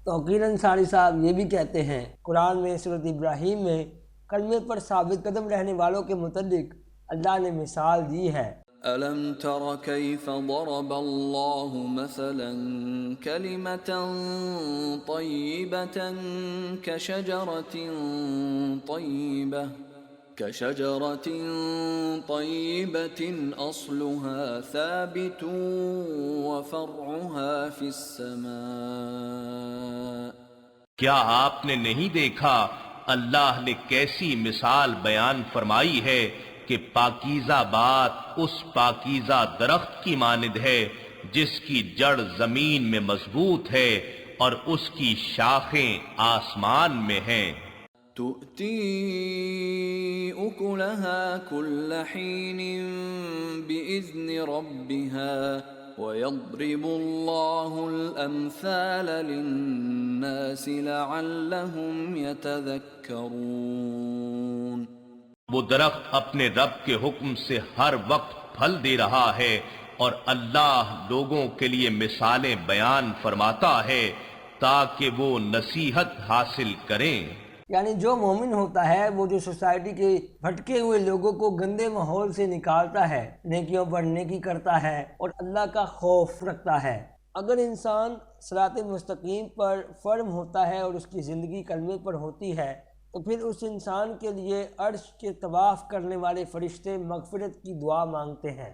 توقیر انصاری صاحب یہ بھی کہتے ہیں قرآن میں سورۃ ابراہیم میں کلمے پر ثابت قدم رہنے والوں کے متعلق اللہ نے مثال دی ہے۔ أَلَمْ تَرَ كَيْفَ ضَرَبَ اللَّهُ مَثَلًا كَلِمَةً طَيِّبَةً كَشَجَرَةٍ طَيِّبَةٍ أَصْلُهَا ثَابِتٌ وَفَرْعُهَا فِي السَّمَاءِ۔ کیا آپ نے نہیں دیکھا اللہ نے کیسی مثال بیان فرمائی ہے کہ پاکیزہ بات اس پاکیزہ درخت کی مانند ہے جس کی جڑ زمین میں مضبوط ہے اور اس کی شاخیں آسمان میں ہیں۔ تُؤْتِي أُكُلَهَا كُلَّ حِينٍ بِإِذْنِ رَبِّهَا وَيَضْرِبُ اللَّهُ الْأَمْثَالَ لِلنَّاسِ لَعَلَّهُمْ يَتَذَكَّرُونَ۔ وہ درخت اپنے رب کے حکم سے ہر وقت پھل دے رہا ہے اور اللہ لوگوں کے لیے مثالیں بیان فرماتا ہے تاکہ وہ نصیحت حاصل کریں۔ یعنی جو مومن ہوتا ہے وہ جو سوسائٹی کے بھٹکے ہوئے لوگوں کو گندے ماحول سے نکالتا ہے، نیکیوں پر نیکی کرتا ہے اور اللہ کا خوف رکھتا ہے۔ اگر انسان صراط مستقیم پر فرم ہوتا ہے اور اس کی زندگی کلمے پر ہوتی ہے تو پھر اس انسان کے لیے عرش کے طواف کرنے والے فرشتے مغفرت کی دعا مانگتے ہیں۔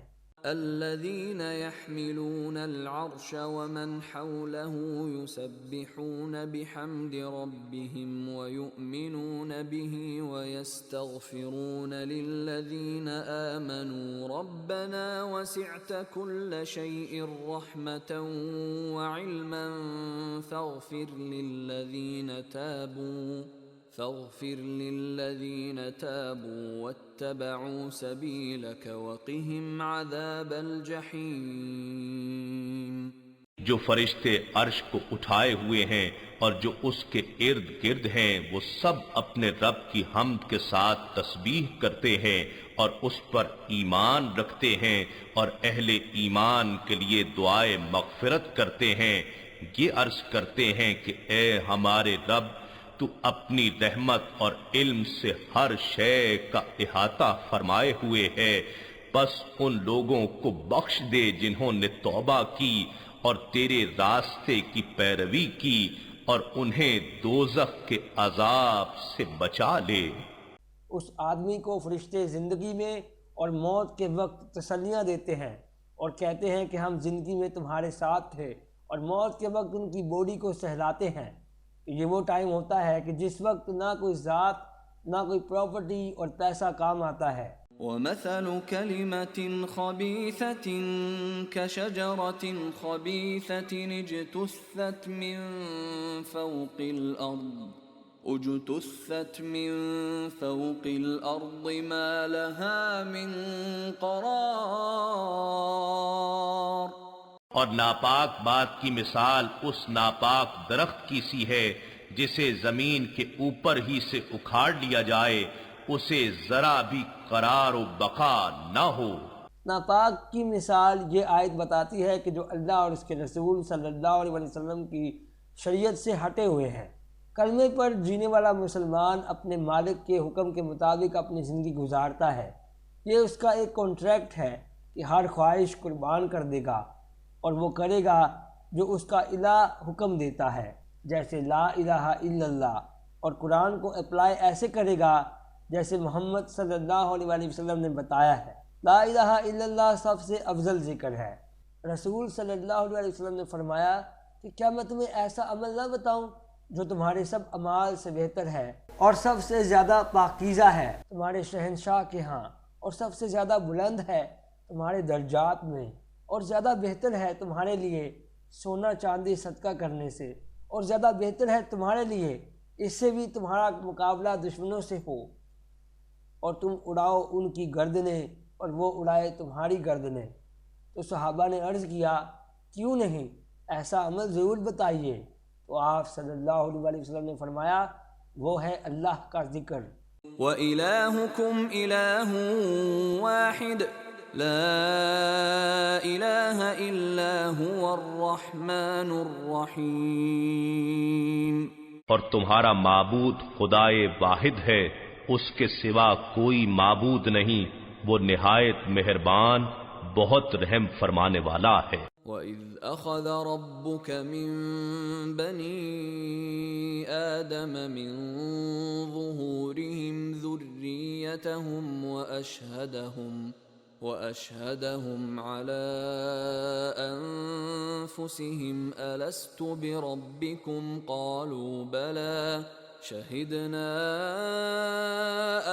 الذين يحملون العرش ومن حوله يسبحون بحمد ربهم ويؤمنون به ويستغفرون للذين آمنوا ربنا وسعت كل شيء رحمة وعلما فاغفر للذين تابوا واتبعوا سبيلك وقهم عذاب الجحيم۔ جو فرشتے عرش کو اٹھائے ہوئے ہیں اور جو اس کے ارد گرد ہیں وہ سب اپنے رب کی حمد کے ساتھ تسبیح کرتے ہیں اور اس پر ایمان رکھتے ہیں اور اہل ایمان کے لیے دعائے مغفرت کرتے ہیں، یہ عرض کرتے ہیں کہ اے ہمارے رب تو اپنی رحمت اور علم سے ہر شے کا احاطہ فرمائے ہوئے ہے، بس ان لوگوں کو بخش دے جنہوں نے توبہ کی اور تیرے راستے کی پیروی کی اور انہیں دوزخ کے عذاب سے بچا لے۔ اس آدمی کو فرشتے زندگی میں اور موت کے وقت تسلیاں دیتے ہیں اور کہتے ہیں کہ ہم زندگی میں تمہارے ساتھ تھے، اور موت کے وقت ان کی باڈی کو سہلاتے ہیں۔ یہ وہ ٹائم ہوتا ہے کہ جس وقت نہ کوئی ذات، نہ کوئی پراپرٹی اور پیسہ کام آتا ہے۔ وَمَثَلُ كَلِمَةٍ خَبِيثَةٍ كَشَجَرَةٍ خَبِيثَةٍ اجْتُثَّتْ مِنْ فَوْقِ الْأَرْضِ مَا لَهَا مِنْ قَرَارٍ۔ اور ناپاک بات کی مثال اس ناپاک درخت کی سی ہے جسے زمین کے اوپر ہی سے اکھاڑ لیا جائے، اسے ذرا بھی قرار و بقا نہ ہو۔ ناپاک کی مثال یہ آیت بتاتی ہے کہ جو اللہ اور اس کے رسول صلی اللہ علیہ وسلم کی شریعت سے ہٹے ہوئے ہیں۔ کلمے پر جینے والا مسلمان اپنے مالک کے حکم کے مطابق اپنی زندگی گزارتا ہے۔ یہ اس کا ایک کانٹریکٹ ہے کہ ہر خواہش قربان کر دے گا اور وہ کرے گا جو اس کا الہ حکم دیتا ہے، جیسے لا الہ الا اللہ، اور قرآن کو اپلائی ایسے کرے گا جیسے محمد صلی اللہ علیہ وسلم نے بتایا ہے۔ لا الہ الا اللہ سب سے افضل ذکر ہے۔ رسول صلی اللہ علیہ وسلم نے فرمایا کہ کیا میں تمہیں ایسا عمل نہ بتاؤں جو تمہارے سب اعمال سے بہتر ہے اور سب سے زیادہ پاکیزہ ہے تمہارے شہنشاہ کے ہاں، اور سب سے زیادہ بلند ہے تمہارے درجات میں، اور زیادہ بہتر ہے تمہارے لیے سونا چاندی صدقہ کرنے سے، اور زیادہ بہتر ہے تمہارے لیے اس سے بھی تمہارا مقابلہ دشمنوں سے ہو اور تم اڑاؤ ان کی گردنیں اور وہ اڑائے تمہاری گردنیں۔ تو صحابہ نے عرض کیا کیوں نہیں، ایسا عمل ضرور بتائیے۔ تو آپ صلی اللہ علیہ وسلم نے فرمایا وہ ہے اللہ کا ذکر۔ وَإِلَٰهُكُمْ إِلَٰهٌ وَاحِدٌ لَا إِلَٰهَ إِلَّا هُوَ الرَّحْمَٰنُ الرَّحِيمُ۔ اور تمہارا معبود خدائے واحد ہے، اس کے سوا کوئی معبود نہیں، وہ نہایت مہربان بہت رحم فرمانے والا ہے۔ وَإِذْ أَخَذَ رَبُّكَ مِن بَنِي آدَمَ مِن ظُهُورِهِمْ ذُرِّيَّتَهُمْ وَأَشْهَدَهُمْ عَلَىٰ أَنفُسِهِمْ أَلَسْتُ بِرَبِّكُمْ قَالُوا بَلَىٰ شَهِدْنَا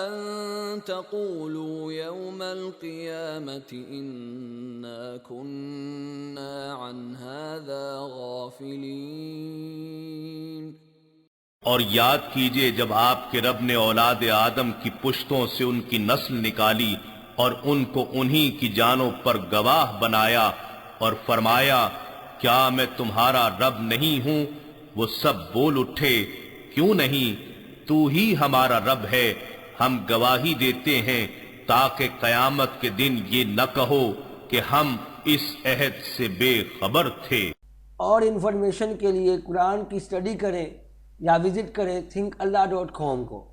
أَن تَقُولُوا يَوْمَ الْقِيَامَةِ إِنَّا كُنَّا عَنْ هَٰذَا غَافِلِينَ۔ اور یاد کیجئے جب آپ کے رب نے اولاد آدم کی پشتوں سے ان کی نسل نکالی اور ان کو انہی کی جانوں پر گواہ بنایا اور فرمایا کیا میں تمہارا رب نہیں ہوں؟ وہ سب بول اٹھے کیوں نہیں، تو ہی ہمارا رب ہے، ہم گواہی دیتے ہیں تاکہ قیامت کے دن یہ نہ کہو کہ ہم اس عہد سے بے خبر تھے۔ اور انفارمیشن کے لیے قرآن کی اسٹڈی کریں یا وزٹ کریں thinkallah.com کو۔